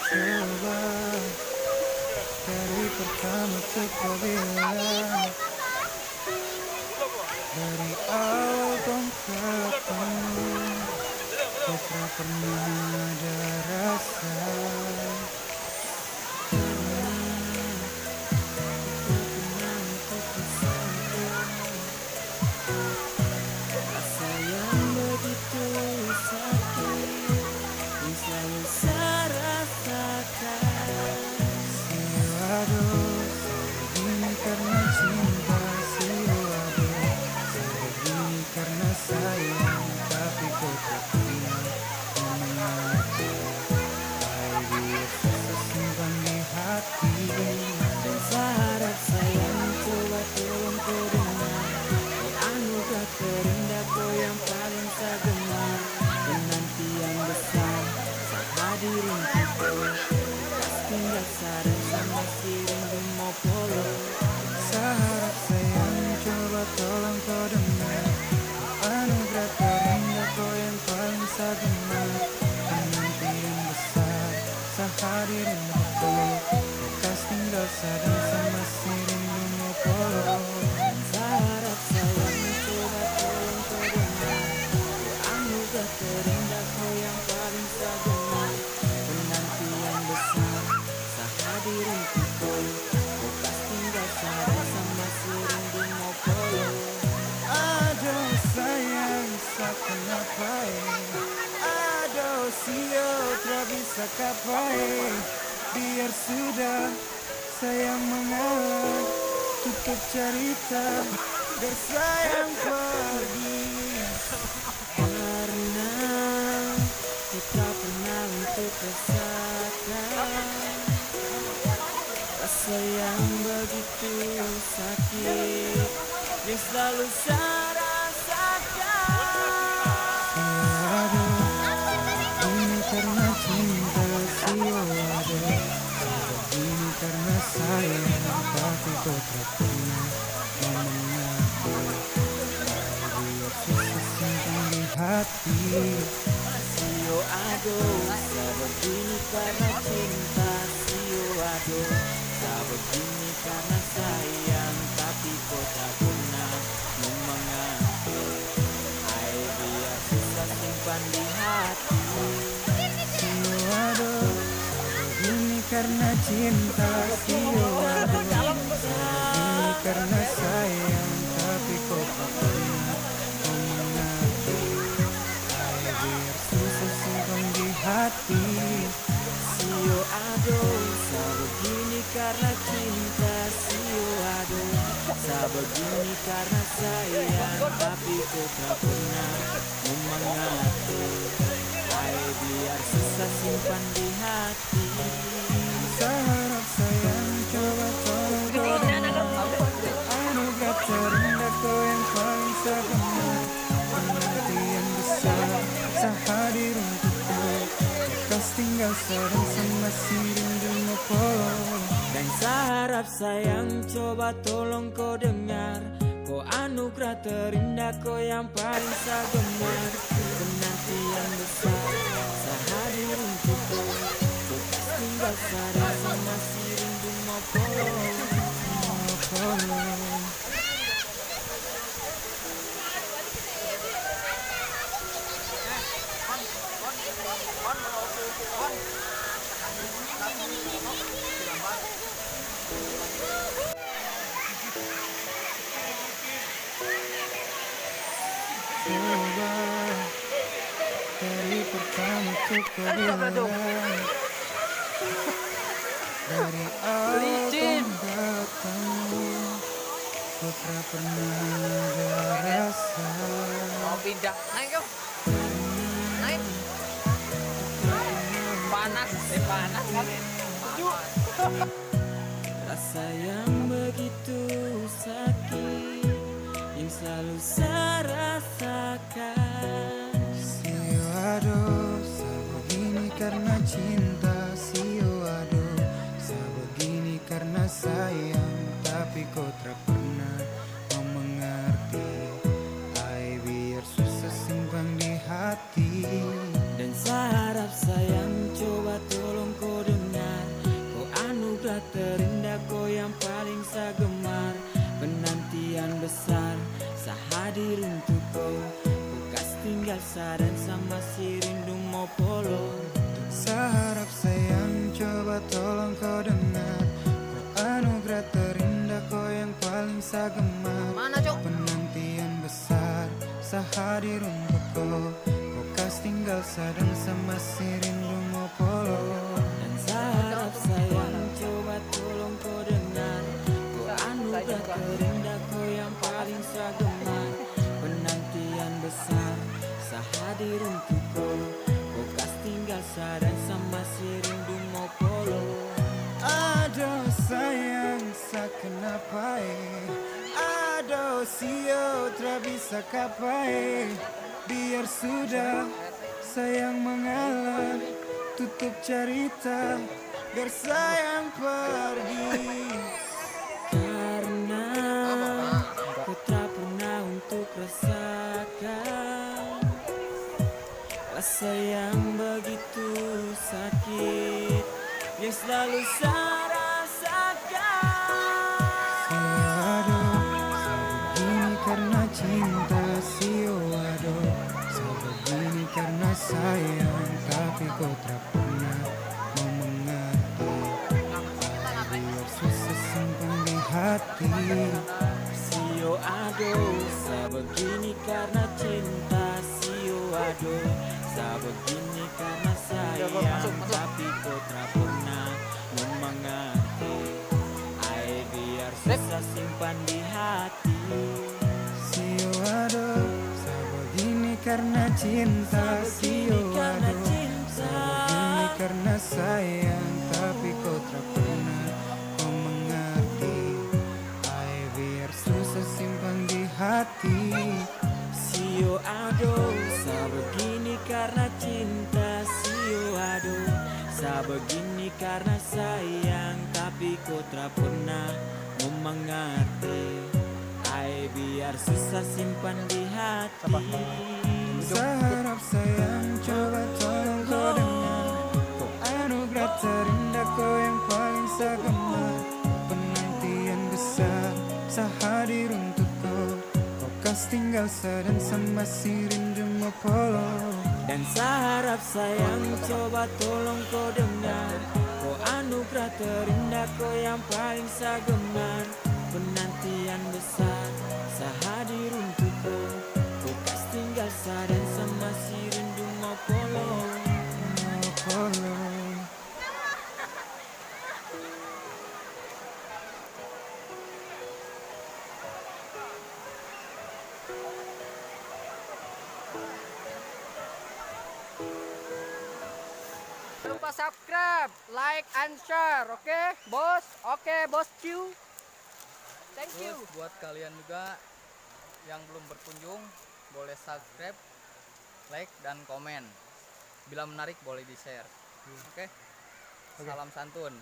Coba dari pertama tuh kau bilang, dari awal ketemu, kau tak pernah ada rasa. Rasa yang begitu sakit yang selalu saya rasakan. Aduh, saya begini karena cinta. Aduh, saya begini karena sayang. Tapi kau tak pernah mengerti. Hai, biar susah simpan di hati. Dan saya harap sayang, coba tolong kau dengar. Kau anugerah terindah, kau yang paling saya gemar. Penantian besar saat hadir untukku, tinggal sadar sama si rindu mau polo. Saya harap sayang, coba tolong kau dengar. Anugerah terindah, kau yang paling saya gemar. Penantian besar saat hadir untukku, bekas tinggal sadar sama si rindu mau polo. Saya harap sayang, coba tolong kau dengar. Anugerah terindah, kau yang paling saya gemar. Penantian besar hadir untukku, bekas tinggal sadar sama si rindu mau polo. Aduh sayang, kenapa aduh sio tak bisa kapai. Biar sudah sayang mengalah, tutup cerita biar sayang pergi. Karena kita pernah untuk rasakan rasa yang begitu sakit yang selalu saya rasakan. Aduh, ini karena cinta. Aduh, ini karena sayang. Tapi kau tak pernah mengerti. Biar susah simpan di hati. Sio aduh, saya begini karena cinta. Sio aduh, saya begini karena sayang. Tapi kau tak pernah mengerti. Hai, biar susah simpan di hati. Sio aduh, begini karena cinta. Sio aduh, saya begini karena sayang. Tapi kau tak pernah mengerti. Hai, biar susah simpan di hati. Sio aduh, saya begini karena cinta. Sio aduh, saya begini karena sayang. Tapi kau tak pernah mengerti. Hai, biar susah simpan di hati. Saya harap sayang, coba tolong kau dengar. Anugerah terindah, kau yang paling saya gemar. Penantian besar saya hadir untukku, bekas tinggal sadar sama si rindu mau polo. Dan saya harap sayang, coba tolong kau dengar. Kau anugerah terindah, kau yang paling saya gemar. Penantian besar saya hadir untukku, bekas tinggal sadar sama si rindu mau polo. Coba dari pertama tuh kau bilang, dari awal ketemu, kau tak pernah ada rasa. Mau pindah, naik yuk, naik. Panas, panas kan? Rasa yang begitu sakit yang selalu saya rasakan. Sio aduh, saya begini karena cinta. Sio aduh, saya begini karena sayang. Tapi kau tak pernah mengerti. Hai, biar susah simpan di hati. Dan saya harap sayang, coba tolong kau dengar. sadan sama si rindu mau polo. Seharap sayang coba tolong kau dengar, kau anugerah terindah, kau yang paling saya gemar. Mana cok? Penantian besar sehadir untuk kau, kau kas tinggal sadang sama si rindu mau polo. Dan seharap sayang coba tolong kau dengar, kau anugerah terindah, kau yang paling saya gemar. Penantian besar sehadir untuk kau, kau kas tinggal sadan sama si rindu mau polo. Aduh sayang kenapa aduh sio tak bisa kapai. Biar sudah sayang mengalah, tutup cerita biar sayang pergi. Karena ku tak pernah untuk rasakan rasa yang begitu sakit yang selalu saya rasakan. Aduh, saya begini karena cinta. Aduh, saya begini karena sayang, tapi kau tak pernah mau mengerti. Biar susah simpan di hati. Aduh, saya begini karena cinta. Aduh, saya begini karena sayang, tapi kau tak pernah mau mengerti. Biar susah simpan di hati. Aduh, saya begini karena cinta. Aduh, saya begini karena sayang, tapi kau tak pernah mau mengerti. Biar susah simpan di hati. Aduh, saya begini karena cinta. Aduh, saya begini karena sayang, tapi kau tak pernah mau mengerti. Biar susah simpan di hati. Seharap sayang coba tolong kau dengar, kau anugerah terindah, kau yang paling saya gemar. Penantian besar sehadir untuk kau, kau kas tinggal sadan sama si rindu mau polo. Dan seharap sayang coba tolong kau dengar, kau anugerah terindah, kau yang paling saya gemar. Penantian besar sehadir untuk kau, kau kas tinggal sadan sama si rindu mau polo. Mau polo. Jangan lupa subscribe, like, and share. Oke, bos? Oke, bos Q. Thank you. Terus buat kalian juga yang belum berkunjung, boleh subscribe, like, dan komen. Bila menarik boleh di-share. Oke? Salam santun.